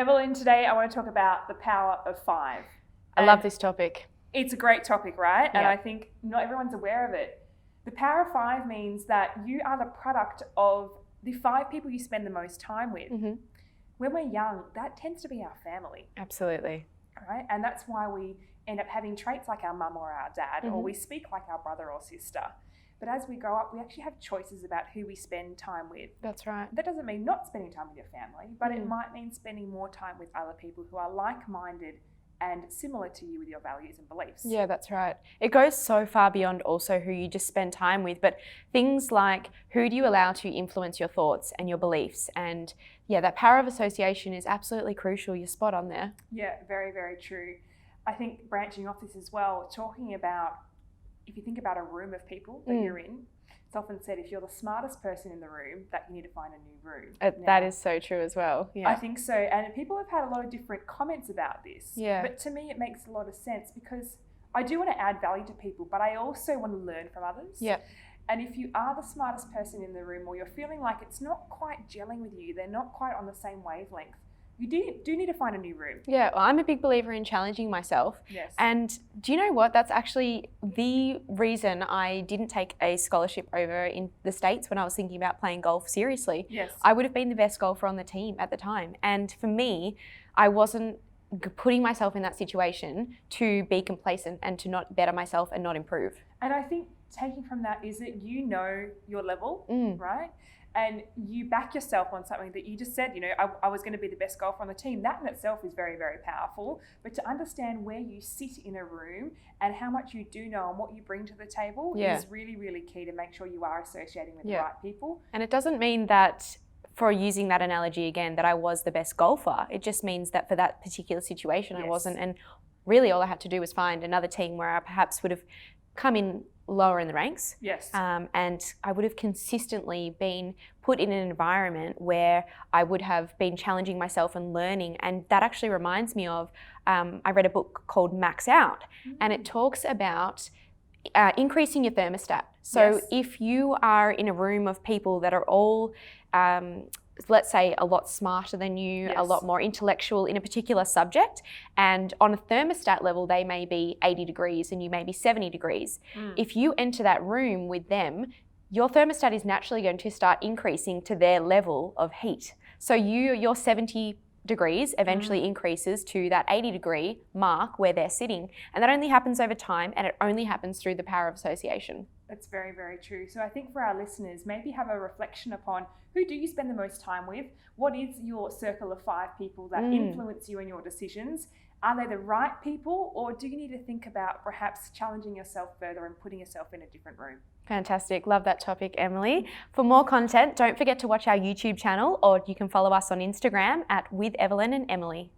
Evelyn, today I want to talk about the power of five. I love this topic. It's a great topic, right? And Yep. I think not everyone's aware of it. The power of five means that you are the product of the 5 people you spend the most time with. Mm-hmm. When we're young, that tends to be our family, Absolutely. right? And that's why we end up having traits like our mum or our dad, or Mhm. we speak like our brother or sister. But as we grow up, we actually have choices about who we spend time with. That's right. That doesn't mean not spending time with your family, but it Mm. might mean spending more time with other people who are like-minded and similar to you with your values and beliefs. Yeah, that's right. It goes so far beyond also who you just spend time with, but things like who do you allow to influence your thoughts and your beliefs? And yeah, that power of association is absolutely crucial. You're spot on there. Yeah, very, very true. I think branching off this as well, talking about, if you think about a room of people that you're in, it's often said if you're the smartest person in the room, that you need to find a new room. That Now, is so true as well. I Yeah. think so. And people have had a lot of different comments about this. Yeah. But to me, it makes a lot of sense because I do want to add value to people, but I also want to learn from others. Yeah. And if you are the smartest person in the room, or you're feeling like it's not quite gelling with you, they're not quite on the same wavelength, you do need to find a new room. Yeah, well, I'm a big believer in challenging myself. Yes. And do you know what? That's actually the reason I didn't take a scholarship over in the States when I was thinking about playing golf seriously. Yes. I would have been the best golfer on the team at the time. And for me, I wasn't putting myself in that situation to be complacent and to not better myself and not improve. And I think taking from that is that you know your level, Mm. right? And you back yourself on something that you just said, I was going to be the best golfer on the team. That in itself is very, very powerful. But to understand where you sit in a room and how much you do know and what you bring to the table Yeah. is really, really key to make sure you are associating with Yeah. the right people. And it doesn't mean that, for using that analogy again, that I was the best golfer. It just means that for that particular situation, I Yes. wasn't. And really all I had to do was find another team where I perhaps would have come in lower in the ranks. Yes. And I would have consistently been put in an environment where I would have been challenging myself and learning. And that actually reminds me of, I read a book called Max Out, and it talks about increasing your thermostat. So Yes. if you are in a room of people that are all, let's say, a lot smarter than you, a Yes. lot more intellectual in a particular subject, and on a thermostat level, they may be 80 degrees and you may be 70 degrees. If you enter that room with them, your thermostat is naturally going to start increasing to their level of heat. So your 70 degrees eventually increases to that 80 degree mark where they're sitting. And that only happens over time, and it only happens through the power of association. That's very, very true. So I think for our listeners, maybe have a reflection upon who do you spend the most time with? What is your circle of 5 people that influence you in your decisions? Are they the right people, or do you need to think about perhaps challenging yourself further and putting yourself in a different room? Fantastic. Love that topic, Emily. For more content, don't forget to watch our YouTube channel, or you can follow us on Instagram at With Evelyn and Emily.